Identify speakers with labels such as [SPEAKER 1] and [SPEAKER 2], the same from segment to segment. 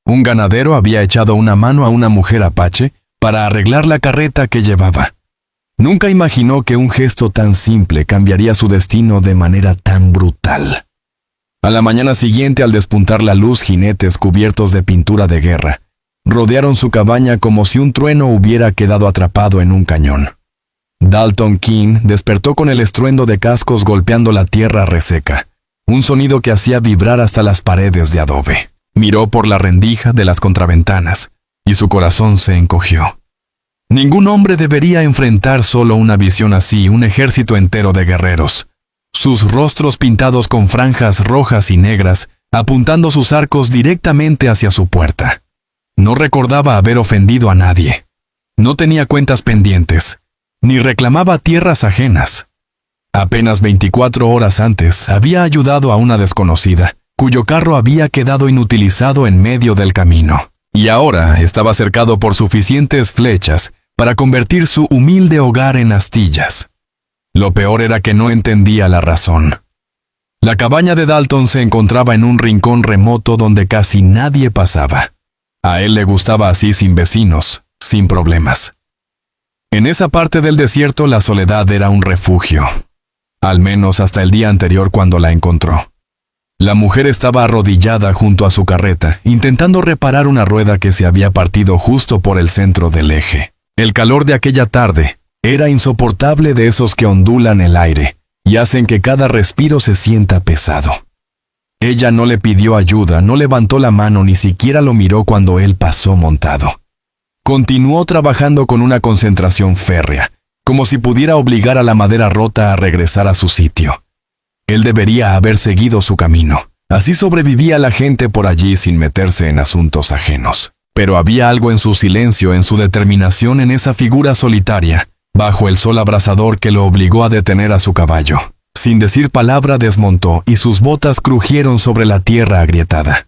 [SPEAKER 1] Un ganadero había echado una mano a una mujer apache para arreglar la carreta que llevaba. Nunca imaginó que un gesto tan simple cambiaría su destino de manera tan brutal. A la mañana siguiente, al despuntar la luz, jinetes cubiertos de pintura de guerra rodearon su cabaña como si un trueno hubiera quedado atrapado en un cañón. Dalton King despertó con el estruendo de cascos golpeando la tierra reseca, un sonido que hacía vibrar hasta las paredes de adobe. Miró por la rendija de las contraventanas y su corazón se encogió. Ningún hombre debería enfrentar solo una visión así, un ejército entero de guerreros, sus rostros pintados con franjas rojas y negras, apuntando sus arcos directamente hacia su puerta. No recordaba haber ofendido a nadie. No tenía cuentas pendientes, ni reclamaba tierras ajenas. Apenas 24 horas antes había ayudado a una desconocida, cuyo carro había quedado inutilizado en medio del camino, y ahora estaba cercado por suficientes flechas para convertir su humilde hogar en astillas. Lo peor era que no entendía la razón. La cabaña de Dalton se encontraba en un rincón remoto donde casi nadie pasaba. A él le gustaba así, sin vecinos, sin problemas. En esa parte del desierto la soledad era un refugio, al menos hasta el día anterior cuando la encontró. La mujer estaba arrodillada junto a su carreta, intentando reparar una rueda que se había partido justo por el centro del eje. El calor de aquella tarde era insoportable, de esos que ondulan el aire y hacen que cada respiro se sienta pesado. Ella no le pidió ayuda, no levantó la mano, ni siquiera lo miró cuando él pasó montado. Continuó trabajando con una concentración férrea, como si pudiera obligar a la madera rota a regresar a su sitio. Él debería haber seguido su camino. Así sobrevivía la gente por allí sin meterse en asuntos ajenos. Pero había algo en su silencio, en su determinación, en esa figura solitaria, bajo el sol abrasador, que lo obligó a detener a su caballo. Sin decir palabra desmontó y sus botas crujieron sobre la tierra agrietada.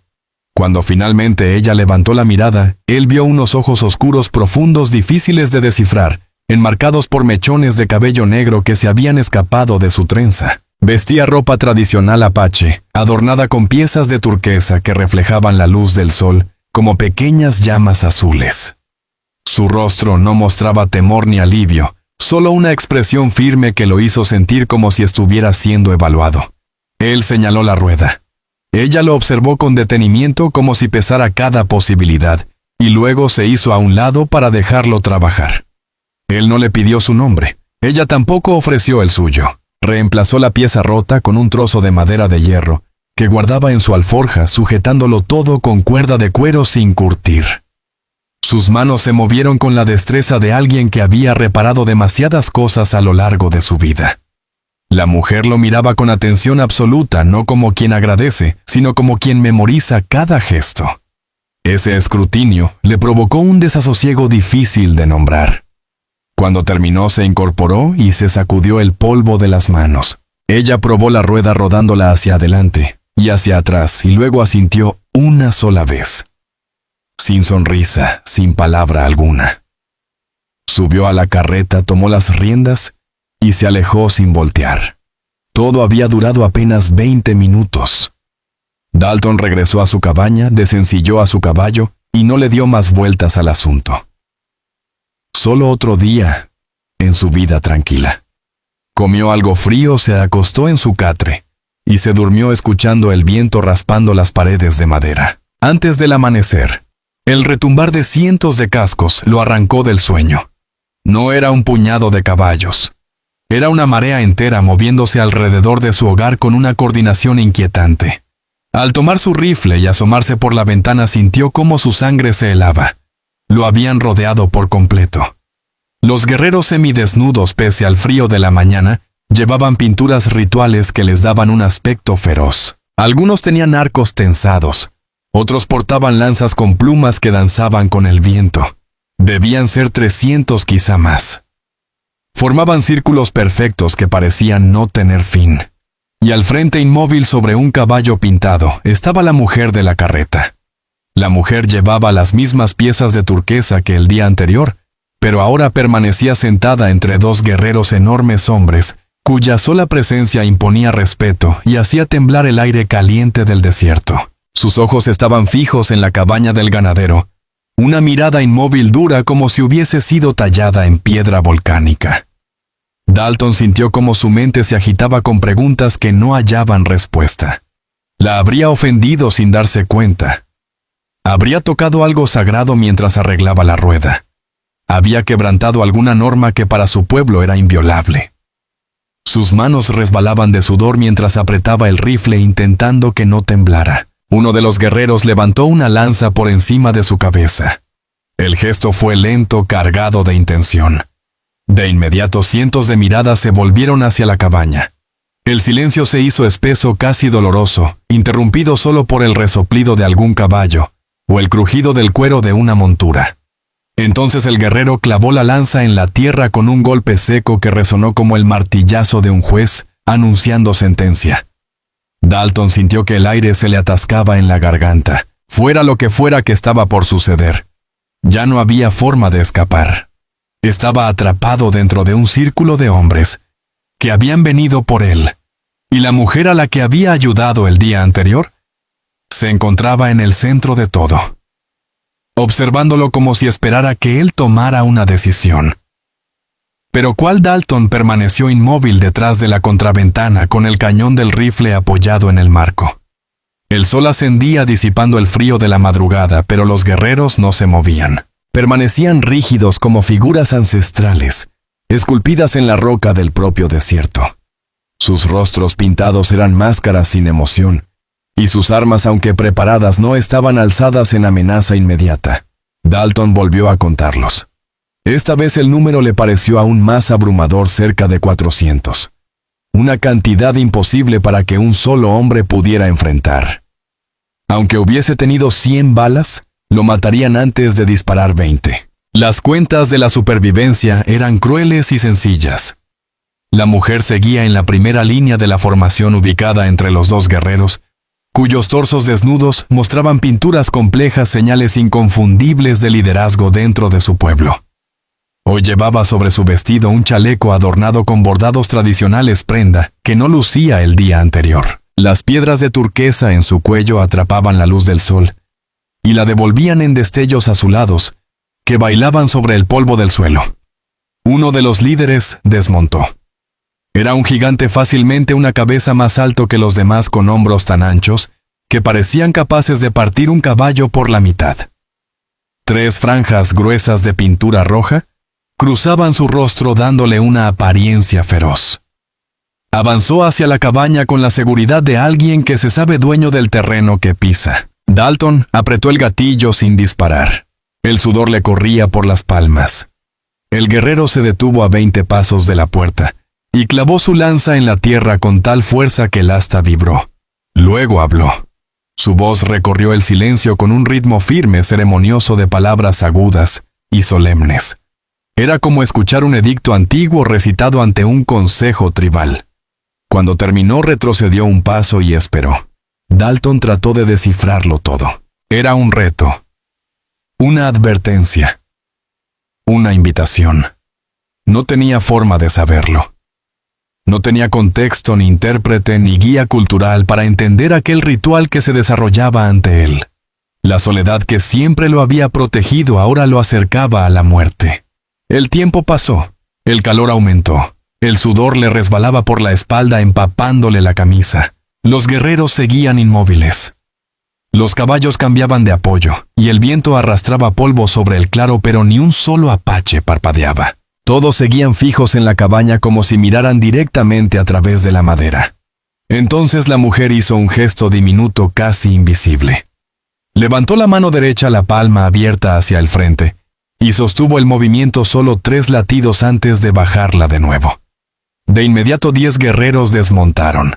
[SPEAKER 1] Cuando finalmente ella levantó la mirada, él vio unos ojos oscuros profundos difíciles de descifrar, enmarcados por mechones de cabello negro que se habían escapado de su trenza. Vestía ropa tradicional apache, adornada con piezas de turquesa que reflejaban la luz del sol como pequeñas llamas azules. Su rostro no mostraba temor ni alivio, solo una expresión firme que lo hizo sentir como si estuviera siendo evaluado. Él señaló la rueda. Ella lo observó con detenimiento, como si pesara cada posibilidad, y luego se hizo a un lado para dejarlo trabajar. Él no le pidió su nombre. Ella tampoco ofreció el suyo. Reemplazó la pieza rota con un trozo de madera de hierro que guardaba en su alforja, sujetándolo todo con cuerda de cuero sin curtir. Sus manos se movieron con la destreza de alguien que había reparado demasiadas cosas a lo largo de su vida. La mujer lo miraba con atención absoluta, no como quien agradece, sino como quien memoriza cada gesto. Ese escrutinio le provocó un desasosiego difícil de nombrar. Cuando terminó, se incorporó y se sacudió el polvo de las manos. Ella probó la rueda rodándola hacia adelante y hacia atrás, y luego asintió una sola vez. Sin sonrisa, sin palabra alguna. Subió a la carreta, tomó las riendas y se alejó sin voltear. Todo había durado apenas 20 minutos. Dalton regresó a su cabaña, desencilló a su caballo y no le dio más vueltas al asunto. Solo otro día en su vida tranquila. Comió algo frío, se acostó en su catre y se durmió escuchando el viento raspando las paredes de madera. Antes del amanecer, el retumbar de cientos de cascos lo arrancó del sueño. No era un puñado de caballos. Era una marea entera moviéndose alrededor de su hogar con una coordinación inquietante. Al tomar su rifle y asomarse por la ventana, sintió cómo su sangre se helaba. Lo habían rodeado por completo. Los guerreros semidesnudos, pese al frío de la mañana, llevaban pinturas rituales que les daban un aspecto feroz. Algunos tenían arcos tensados, otros portaban lanzas con plumas que danzaban con el viento. Debían ser 300, quizá más. Formaban círculos perfectos que parecían no tener fin. Y al frente, inmóvil sobre un caballo pintado, estaba la mujer de la carreta. La mujer llevaba las mismas piezas de turquesa que el día anterior, pero ahora permanecía sentada entre dos guerreros enormes hombres, cuya sola presencia imponía respeto y hacía temblar el aire caliente del desierto. Sus ojos estaban fijos en la cabaña del ganadero, una mirada inmóvil dura como si hubiese sido tallada en piedra volcánica. Dalton sintió cómo su mente se agitaba con preguntas que no hallaban respuesta. La habría ofendido sin darse cuenta. Habría tocado algo sagrado mientras arreglaba la rueda. Había quebrantado alguna norma que para su pueblo era inviolable. Sus manos resbalaban de sudor mientras apretaba el rifle intentando que no temblara. Uno de los guerreros levantó una lanza por encima de su cabeza. El gesto fue lento, cargado de intención. De inmediato cientos de miradas se volvieron hacia la cabaña. El silencio se hizo espeso, casi doloroso, interrumpido solo por el resoplido de algún caballo o el crujido del cuero de una montura. Entonces el guerrero clavó la lanza en la tierra con un golpe seco que resonó como el martillazo de un juez anunciando sentencia. Dalton sintió que el aire se le atascaba en la garganta, fuera lo que fuera que estaba por suceder. Ya no había forma de escapar. Estaba atrapado dentro de un círculo de hombres que habían venido por él, y la mujer a la que había ayudado el día anterior se encontraba en el centro de todo, observándolo como si esperara que él tomara una decisión. Pero ¿cuál Dalton permaneció inmóvil detrás de la contraventana con el cañón del rifle apoyado en el marco? El sol ascendía disipando el frío de la madrugada, pero los guerreros no se movían. Permanecían rígidos como figuras ancestrales, esculpidas en la roca del propio desierto. Sus rostros pintados eran máscaras sin emoción, y sus armas, aunque preparadas, no estaban alzadas en amenaza inmediata. Dalton volvió a contarlos. Esta vez el número le pareció aún más abrumador, cerca de 400. Una cantidad imposible para que un solo hombre pudiera enfrentar. Aunque hubiese tenido 100 balas, lo matarían antes de disparar 20. Las cuentas de la supervivencia eran crueles y sencillas. La mujer seguía en la primera línea de la formación ubicada entre los dos guerreros, cuyos torsos desnudos mostraban pinturas complejas, señales inconfundibles de liderazgo dentro de su pueblo. Hoy llevaba sobre su vestido un chaleco adornado con bordados tradicionales, prenda que no lucía el día anterior. Las piedras de turquesa en su cuello atrapaban la luz del sol y la devolvían en destellos azulados que bailaban sobre el polvo del suelo. Uno de los líderes desmontó. Era un gigante, fácilmente una cabeza más alto que los demás, con hombros tan anchos que parecían capaces de partir un caballo por la mitad. 3 franjas gruesas de pintura roja cruzaban su rostro dándole una apariencia feroz. Avanzó hacia la cabaña con la seguridad de alguien que se sabe dueño del terreno que pisa. Dalton apretó el gatillo sin disparar. El sudor le corría por las palmas. El guerrero se detuvo a 20 pasos de la puerta y clavó su lanza en la tierra con tal fuerza que el asta vibró. Luego habló. Su voz recorrió el silencio con un ritmo firme, ceremonioso, de palabras agudas y solemnes. Era como escuchar un edicto antiguo recitado ante un consejo tribal. Cuando terminó, retrocedió un paso y esperó. Dalton trató de descifrarlo todo. Era un reto, una advertencia, una invitación. No tenía forma de saberlo. No tenía contexto, ni intérprete, ni guía cultural para entender aquel ritual que se desarrollaba ante él. La soledad que siempre lo había protegido ahora lo acercaba a la muerte. El tiempo pasó, el calor aumentó, el sudor le resbalaba por la espalda empapándole la camisa. Los guerreros seguían inmóviles. Los caballos cambiaban de apoyo, y el viento arrastraba polvo sobre el claro, pero ni un solo apache parpadeaba. Todos seguían fijos en la cabaña como si miraran directamente a través de la madera. Entonces la mujer hizo un gesto diminuto, casi invisible. Levantó la mano derecha, la palma abierta hacia el frente, y sostuvo el movimiento solo 3 latidos antes de bajarla de nuevo. De inmediato 10 guerreros desmontaron.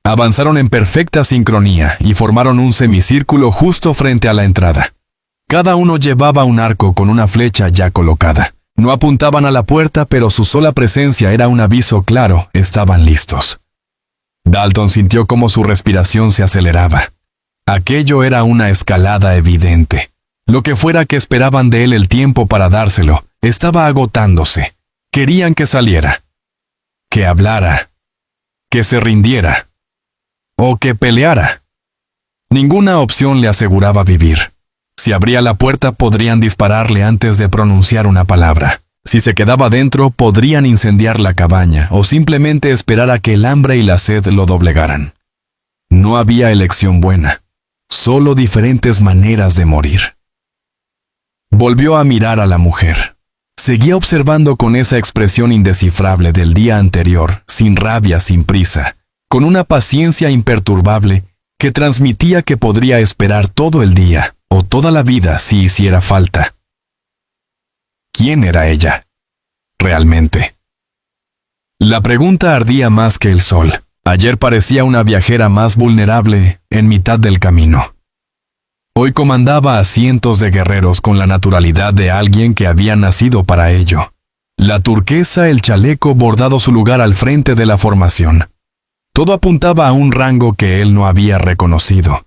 [SPEAKER 1] Avanzaron en perfecta sincronía y formaron un semicírculo justo frente a la entrada. Cada uno llevaba un arco con una flecha ya colocada. No apuntaban a la puerta, pero su sola presencia era un aviso claro: estaban listos. Dalton sintió cómo su respiración se aceleraba. Aquello era una escalada evidente. Lo que fuera que esperaban de él, el tiempo para dárselo estaba agotándose. Querían que saliera, que hablara, que se rindiera, o que peleara. Ninguna opción le aseguraba vivir. Si abría la puerta podrían dispararle antes de pronunciar una palabra. Si se quedaba dentro podrían incendiar la cabaña o simplemente esperar a que el hambre y la sed lo doblegaran. No había elección buena, solo diferentes maneras de morir. Volvió a mirar a la mujer. Seguía observando con esa expresión indescifrable del día anterior, sin rabia, sin prisa, con una paciencia imperturbable que transmitía que podría esperar todo el día o toda la vida si hiciera falta. ¿Quién era ella? Realmente. La pregunta ardía más que el sol. Ayer parecía una viajera más vulnerable en mitad del camino. Hoy comandaba a cientos de guerreros con la naturalidad de alguien que había nacido para ello. La turquesa, el chaleco bordado su lugar al frente de la formación. Todo apuntaba a un rango que él no había reconocido.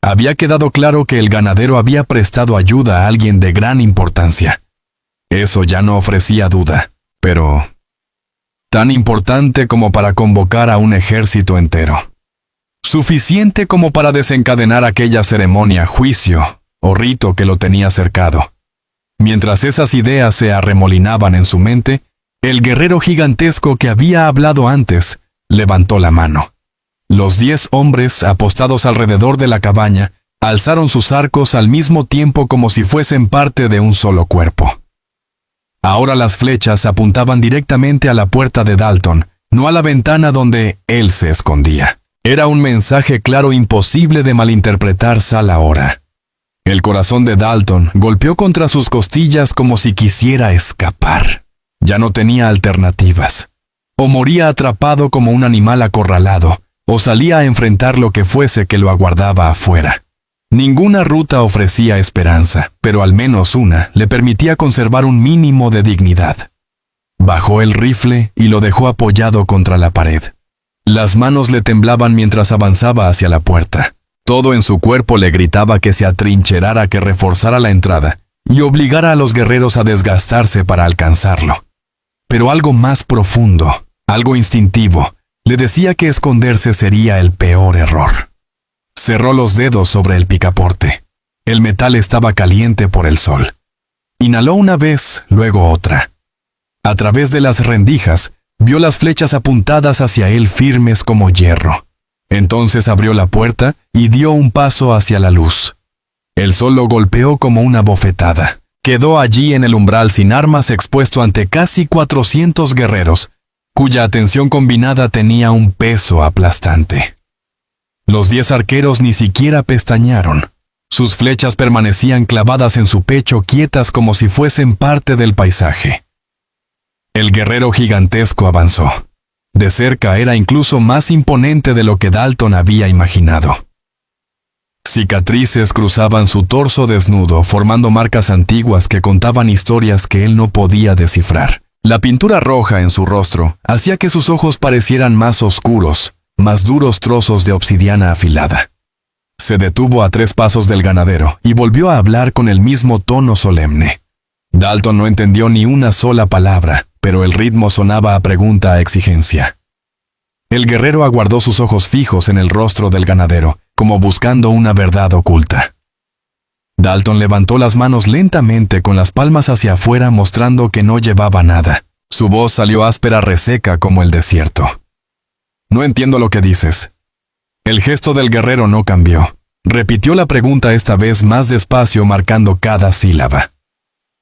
[SPEAKER 1] Había quedado claro que el ganadero había prestado ayuda a alguien de gran importancia. Eso ya no ofrecía duda, pero tan importante como para convocar a un ejército entero. Suficiente como para desencadenar aquella ceremonia, juicio o rito que lo tenía cercado. Mientras esas ideas se arremolinaban en su mente, el guerrero gigantesco que había hablado antes levantó la mano. Los 10 hombres, apostados alrededor de la cabaña, alzaron sus arcos al mismo tiempo como si fuesen parte de un solo cuerpo. Ahora las flechas apuntaban directamente a la puerta de Dalton, no a la ventana donde él se escondía. Era un mensaje claro imposible de malinterpretar a hora. El corazón de Dalton golpeó contra sus costillas como si quisiera escapar. Ya no tenía alternativas. O moría atrapado como un animal acorralado, o salía a enfrentar lo que fuese que lo aguardaba afuera. Ninguna ruta ofrecía esperanza, pero al menos una le permitía conservar un mínimo de dignidad. Bajó el rifle y lo dejó apoyado contra la pared. Las manos le temblaban mientras avanzaba hacia la puerta. Todo en su cuerpo le gritaba que se atrincherara, que reforzara la entrada y obligara a los guerreros a desgastarse para alcanzarlo. Pero algo más profundo, algo instintivo, le decía que esconderse sería el peor error. Cerró los dedos sobre el picaporte. El metal estaba caliente por el sol. Inhaló una vez, luego otra. A través de las rendijas, vio las flechas apuntadas hacia él firmes como hierro. Entonces abrió la puerta y dio un paso hacia la luz. El sol lo golpeó como una bofetada. Quedó allí en el umbral sin armas, expuesto ante casi 400 guerreros, cuya atención combinada tenía un peso aplastante. Los 10 arqueros ni siquiera pestañearon. Sus flechas permanecían clavadas en su pecho, quietas como si fuesen parte del paisaje. El guerrero gigantesco avanzó. De cerca era incluso más imponente de lo que Dalton había imaginado. Cicatrices cruzaban su torso desnudo, formando marcas antiguas que contaban historias que él no podía descifrar. La pintura roja en su rostro hacía que sus ojos parecieran más oscuros, más duros trozos de obsidiana afilada. Se detuvo a 3 pasos del ganadero y volvió a hablar con el mismo tono solemne. Dalton no entendió ni una sola palabra, pero el ritmo sonaba a pregunta, a exigencia. El guerrero aguardó sus ojos fijos en el rostro del ganadero, como buscando una verdad oculta. Dalton levantó las manos lentamente con las palmas hacia afuera, mostrando que no llevaba nada. Su voz salió áspera, reseca como el desierto. «No entiendo lo que dices». El gesto del guerrero no cambió. Repitió la pregunta esta vez más despacio, marcando cada sílaba.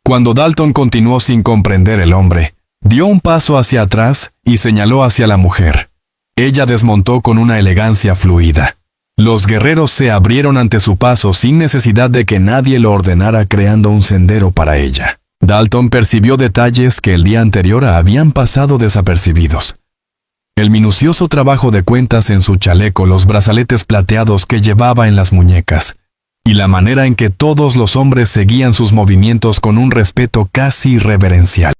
[SPEAKER 1] Cuando Dalton continuó sin comprender, el hombre dio un paso hacia atrás y señaló hacia la mujer. Ella desmontó con una elegancia fluida. Los guerreros se abrieron ante su paso sin necesidad de que nadie lo ordenara, creando un sendero para ella. Dalton percibió detalles que el día anterior habían pasado desapercibidos. El minucioso trabajo de cuentas en su chaleco, los brazaletes plateados que llevaba en las muñecas, y la manera en que todos los hombres seguían sus movimientos con un respeto casi reverencial.